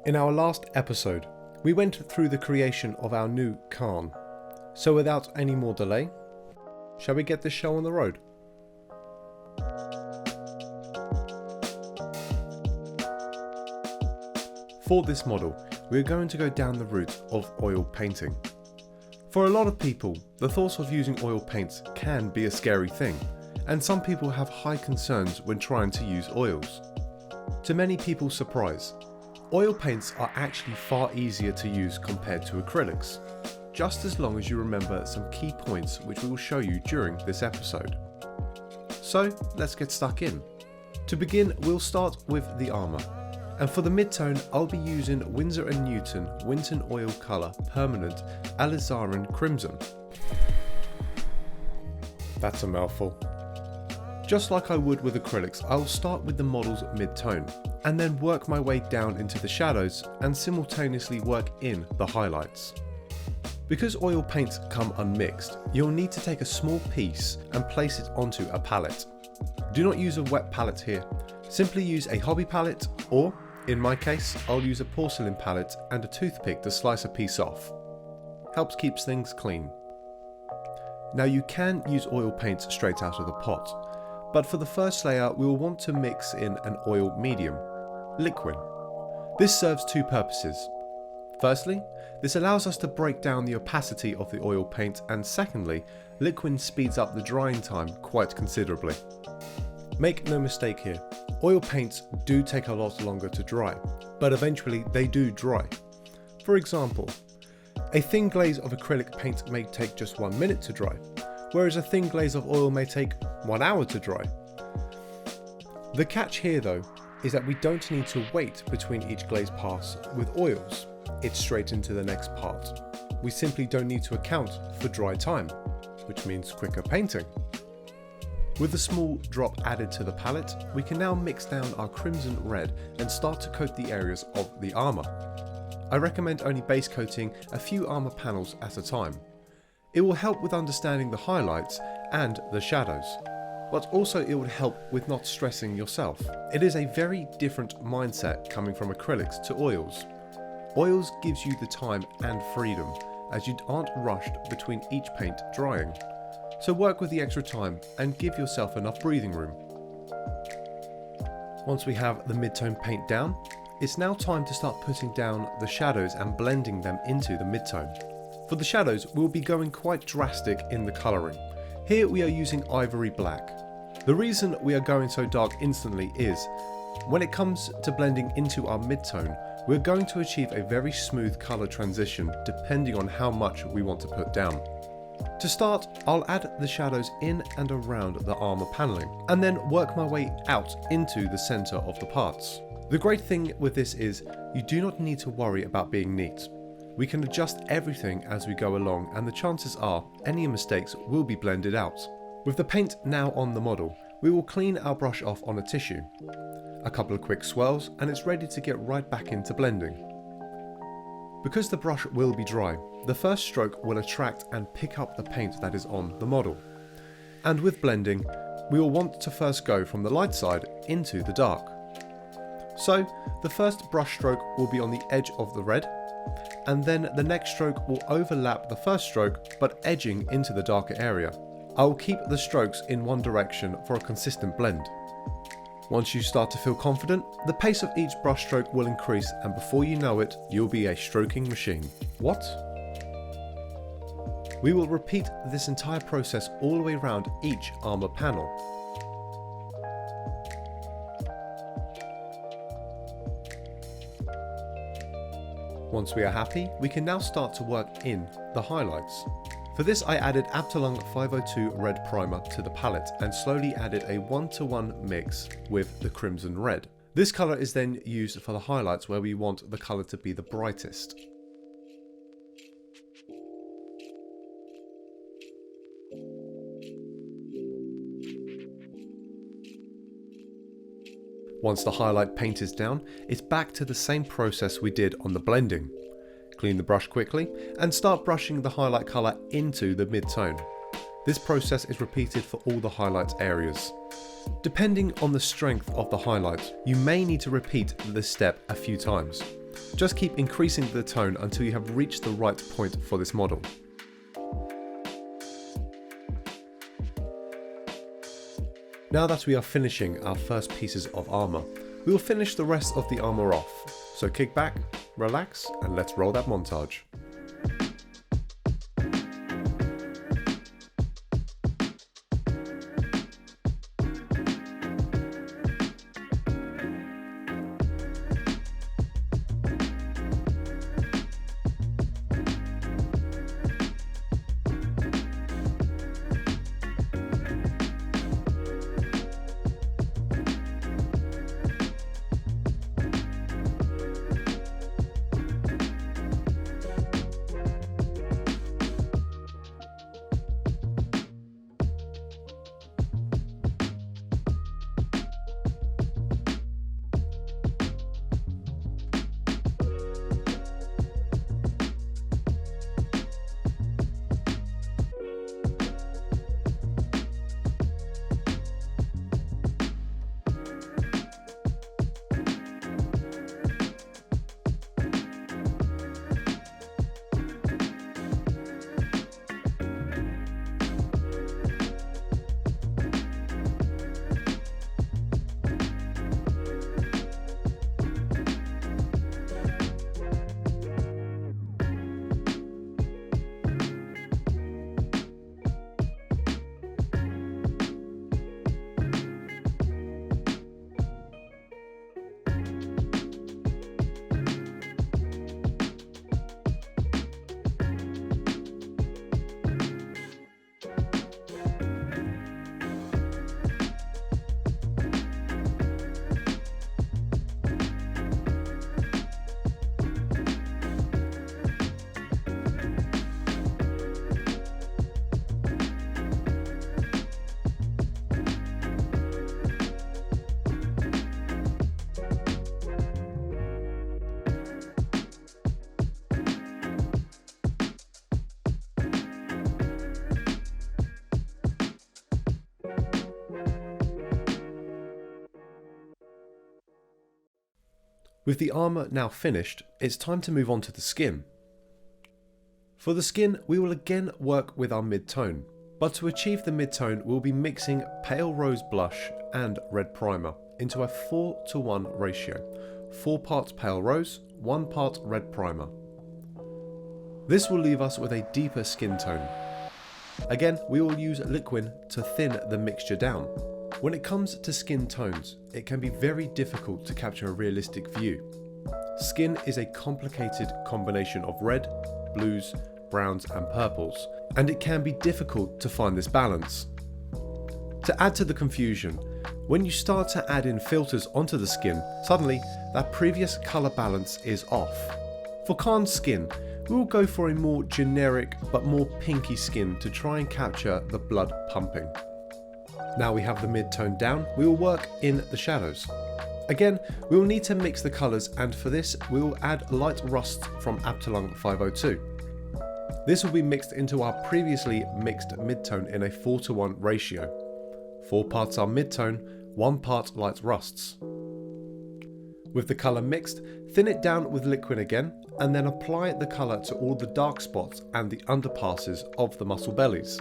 In our last episode, we went through the creation of our new Kharn. So without any more delay, shall we get this show on the road? For this model, we are going to go down the route of oil painting. For a lot of people, the thought of using oil paints can be a scary thing, and some people have high concerns when trying to use oils. To many people's surprise, oil paints are actually far easier to use compared to acrylics, just as long as you remember some key points which we will show you during this episode. So let's get stuck in. To begin, we'll start with the armour, and for the mid-tone I'll be using Winsor & Newton Winton Oil Colour Permanent Alizarin Crimson. That's a mouthful. Just like I would with acrylics, I'll start with the model's mid-tone, and then work my way down into the shadows and simultaneously work in the highlights. Because oil paints come unmixed, you'll need to take a small piece and place it onto a palette. Do not use a wet palette here, simply use a hobby palette, or, in my case, I'll use a porcelain palette and a toothpick to slice a piece off. Helps keeps things clean. Now you can use oil paints straight out of the pot, but for the first layer we will want to mix in an oil medium, liquid. This serves two purposes. Firstly, this allows us to break down the opacity of the oil paint, and secondly, liquid speeds up the drying time quite considerably. Make no mistake here, oil paints do take a lot longer to dry, but eventually they do dry. For example, a thin glaze of acrylic paint may take just 1 minute to dry, whereas a thin glaze of oil may take 1 hour to dry. The catch here though is that we don't need to wait between each glaze pass with oils, it's straight into the next part. We simply don't need to account for dry time, which means quicker painting. With a small drop added to the palette, we can now mix down our crimson red and start to coat the areas of the armour. I recommend only base coating a few armour panels at a time. It will help with understanding the highlights and the shadows, but also it would help with not stressing yourself. It is a very different mindset coming from acrylics to oils. Oils gives you the time and freedom, as you aren't rushed between each paint drying. So work with the extra time and give yourself enough breathing room. Once we have the mid-tone paint down, it's now time to start putting down the shadows and blending them into the mid-tone. For the shadows, we'll be going quite drastic in the colouring. Here we are using ivory black. The reason we are going so dark instantly is, when it comes to blending into our mid-tone, we're going to achieve a very smooth colour transition depending on how much we want to put down. To start, I'll add the shadows in and around the armour panelling, and then work my way out into the centre of the parts. The great thing with this is, you do not need to worry about being neat. We can adjust everything as we go along, and the chances are any mistakes will be blended out. With the paint now on the model, we will clean our brush off on a tissue. A couple of quick swirls and it's ready to get right back into blending. Because the brush will be dry, the first stroke will attract and pick up the paint that is on the model. And with blending, we will want to first go from the light side into the dark. So the first brush stroke will be on the edge of the red, and then the next stroke will overlap the first stroke but edging into the darker area. I will keep the strokes in one direction for a consistent blend. Once you start to feel confident, the pace of each brush stroke will increase, and before you know it, you'll be a stroking machine. What? We will repeat this entire process all the way around each armour panel. Once we are happy, we can now start to work in the highlights. For this I added Abtalung 502 red primer to the palette and slowly added a 1-to-1 mix with the crimson red. This colour is then used for the highlights where we want the colour to be the brightest. Once the highlight paint is down, it's back to the same process we did on the blending. Clean the brush quickly and start brushing the highlight colour into the mid-tone. This process is repeated for all the highlight areas. Depending on the strength of the highlight, you may need to repeat this step a few times. Just keep increasing the tone until you have reached the right point for this model. Now that we are finishing our first pieces of armour, we will finish the rest of the armour off. So kick back, relax, and let's roll that montage. With the armour now finished, it's time to move on to the skin. For the skin, we will again work with our mid-tone, but to achieve the mid-tone we'll be mixing pale rose blush and red primer into a 4:1 ratio, 4 parts pale rose, 1 part red primer. This will leave us with a deeper skin tone. Again, we will use liquid to thin the mixture down. When it comes to skin tones, it can be very difficult to capture a realistic view. Skin is a complicated combination of red, blues, browns and purples, and it can be difficult to find this balance. To add to the confusion, when you start to add in filters onto the skin, suddenly that previous colour balance is off. For Kharn's skin, we will go for a more generic but more pinky skin to try and capture the blood pumping. Now we have the mid-tone down, we will work in the shadows. Again, we will need to mix the colours, and for this we will add light rust from Abtelung 502. This will be mixed into our previously mixed mid-tone in a 4:1 ratio. 4 parts are mid-tone, 1 part light rusts. With the colour mixed, thin it down with liquid again, and then apply the colour to all the dark spots and the underpasses of the muscle bellies.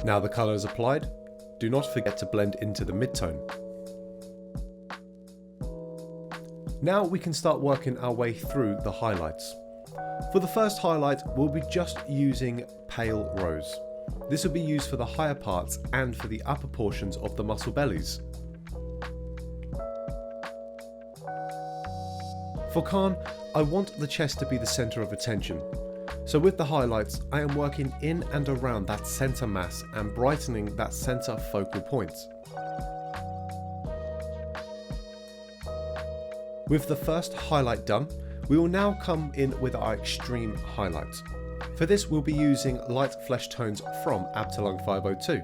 Now the colour is applied, do not forget to blend into the mid-tone. Now we can start working our way through the highlights. For the first highlight, we'll be just using pale rose. This will be used for the higher parts and for the upper portions of the muscle bellies. For Kharn, I want the chest to be the centre of attention. So with the highlights, I am working in and around that centre mass and brightening that centre focal point. With the first highlight done, we will now come in with our extreme highlights. For this we'll be using light flesh tones from Abtelung 502.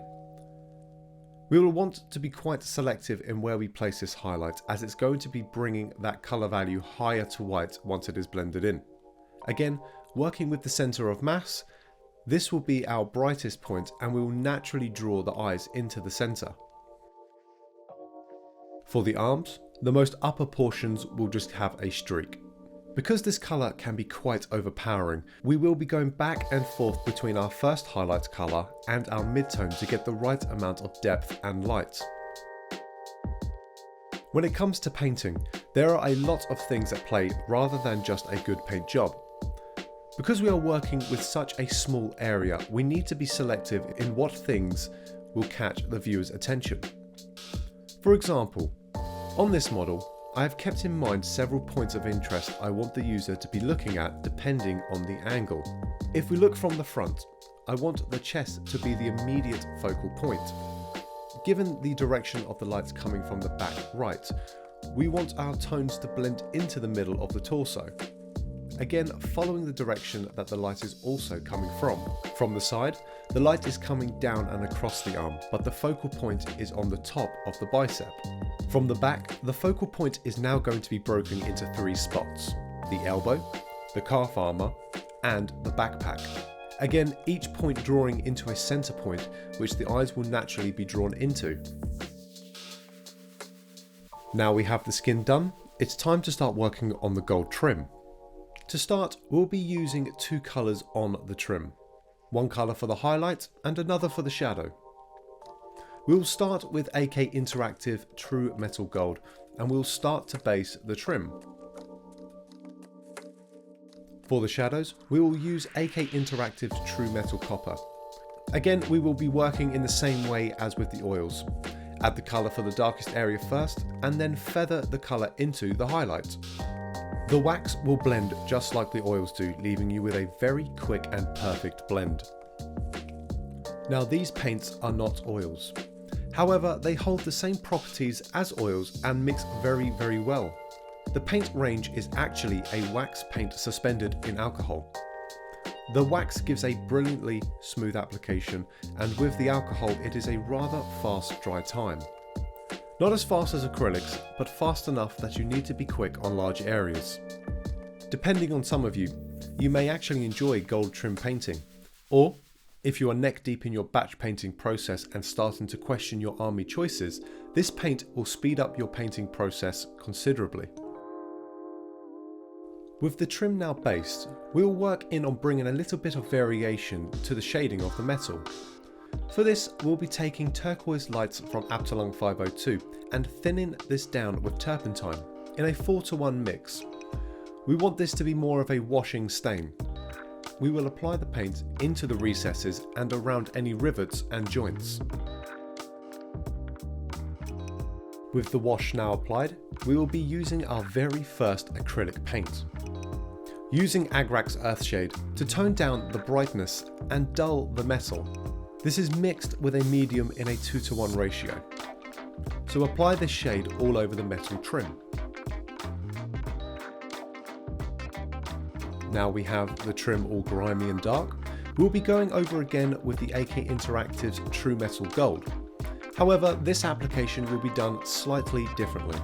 We will want to be quite selective in where we place this highlight, as it's going to be bringing that colour value higher to white once it is blended in. Again, working with the centre of mass This will be our brightest point and we will naturally draw the eyes into the centre. For the arms, the most upper portions will just have a streak. Because this colour can be quite overpowering, we will be going back and forth between our first highlight colour and our midtone to get the right amount of depth and light. When it comes to painting, there are a lot of things at play rather than just a good paint job. Because we are working with such a small area, we need to be selective in what things will catch the viewer's attention. For example, on this model, I have kept in mind several points of interest I want the user to be looking at depending on the angle. If we look from the front, I want the chest to be the immediate focal point. Given the direction of the lights coming from the back right, we want our tones to blend into the middle of the torso. Again, following the direction that the light is also coming from. From the side, the light is coming down and across the arm, but the focal point is on the top of the bicep. From the back, the focal point is now going to be broken into 3 spots: the elbow, the calf armour, and the backpack. Again, each point drawing into a centre point, which the eyes will naturally be drawn into. Now we have the skin done, it's time to start working on the gold trim. To start, we'll be using 2 colours on the trim. One colour for the highlight and another for the shadow. We'll start with AK Interactive True Metal Gold and we'll start to base the trim. For the shadows, we will use AK Interactive's True Metal Copper. Again, we will be working in the same way as with the oils. Add the colour for the darkest area first and then feather the colour into the highlight. The wax will blend just like the oils do, leaving you with a very quick and perfect blend. Now these paints are not oils. However, they hold the same properties as oils and mix very, very well. The paint range is actually a wax paint suspended in alcohol. The wax gives a brilliantly smooth application, and with the alcohol it is a rather fast dry time. Not as fast as acrylics, but fast enough that you need to be quick on large areas. Depending on some of you, you may actually enjoy gold trim painting, or if you are neck deep in your batch painting process and starting to question your army choices, this paint will speed up your painting process considerably. With the trim now based, we will work in on bringing a little bit of variation to the shading of the metal. For this, we'll be taking turquoise lights from Abteilung 502 and thinning this down with turpentine in a 4:1 mix. We want this to be more of a washing stain. We will apply the paint into the recesses and around any rivets and joints. With the wash now applied, we will be using our very first acrylic paint. Using Agrak's Earthshade to tone down the brightness and dull the metal. This is mixed with a medium in a 2:1 ratio. So apply this shade all over the metal trim. Now we have the trim all grimy and dark, we'll be going over again with the AK Interactive's True Metal Gold. However, this application will be done slightly differently.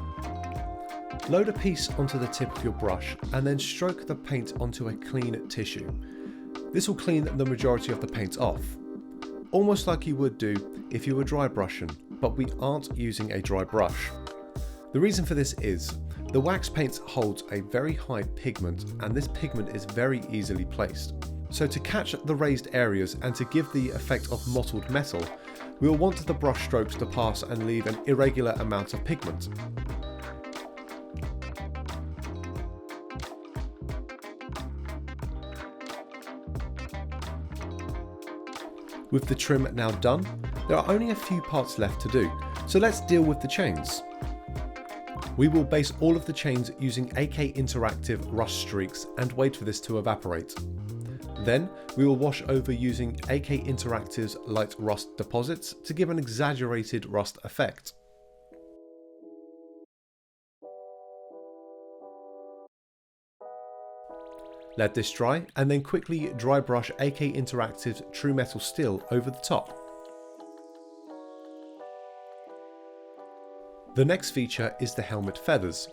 Load a piece onto the tip of your brush and then stroke the paint onto a clean tissue. This will clean the majority of the paint off, almost like you would do if you were dry brushing, but we aren't using a dry brush. The reason for this is, the wax paint holds a very high pigment and this pigment is very easily placed. So to catch the raised areas and to give the effect of mottled metal, we will want the brush strokes to pass and leave an irregular amount of pigment. With the trim now done, there are only a few parts left to do, so let's deal with the chains. We will base all of the chains using AK Interactive Rust Streaks and wait for this to evaporate. Then we will wash over using AK Interactive's Light Rust Deposits to give an exaggerated rust effect. Let this dry and then quickly dry brush AK Interactive's True Metal Steel over the top. The next feature is the helmet feathers.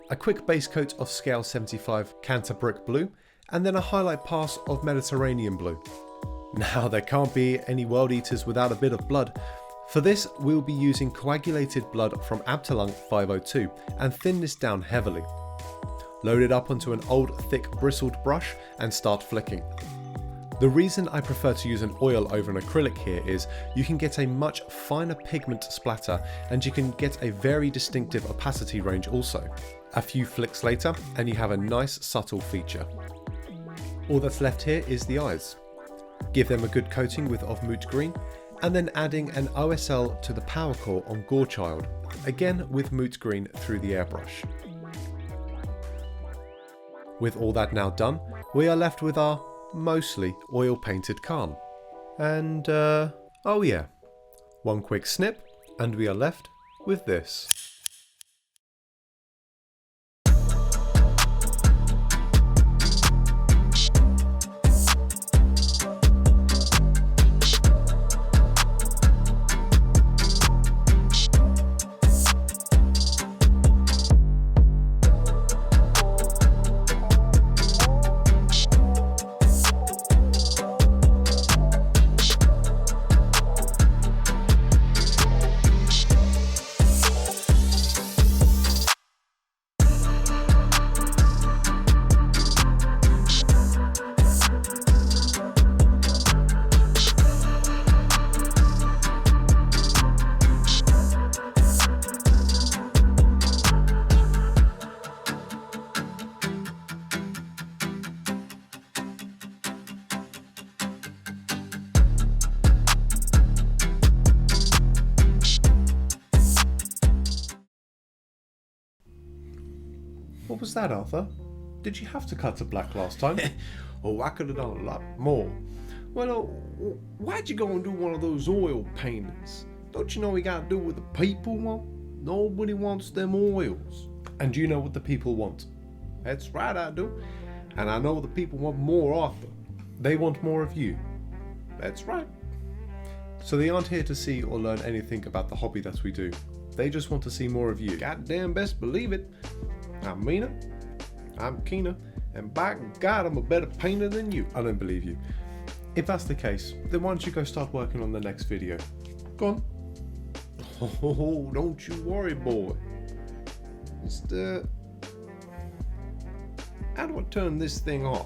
A quick base coat of Scale 75 Canterbrick Blue and then a highlight pass of Mediterranean Blue. Now there can't be any world eaters without a bit of blood. For this we'll be using coagulated blood from Abtelung 502 and thin this down heavily. Load it up onto an old thick bristled brush and start flicking. The reason I prefer to use an oil over an acrylic here is you can get a much finer pigment splatter and you can get a very distinctive opacity range also. A few flicks later and you have a nice subtle feature. All that's left here is the eyes. Give them a good coating with Moot Green and then adding an OSL to the power core on Gorechild, again with Moot Green through the airbrush. With all that now done, we are left with our mostly oil painted Kharn. And oh yeah, one quick snip and we are left with this. What was that, Arthur? Did you have to cut to black last time? Oh, I could have done a lot more. Well, why'd you go and do one of those oil paintings? Don't you know we gotta do what the people want? Nobody wants them oils. And you know what the people want? That's right, I do. And I know the people want more, Arthur. They want more of you. That's right. So they aren't here to see or learn anything about the hobby that we do. They just want to see more of you. Goddamn best believe it. I'm meaner, I'm keener, and by God, I'm a better painter than you. I don't believe you. If that's the case, then why don't you go start working on the next video? Go on. Oh, don't you worry, boy. How do I turn this thing off?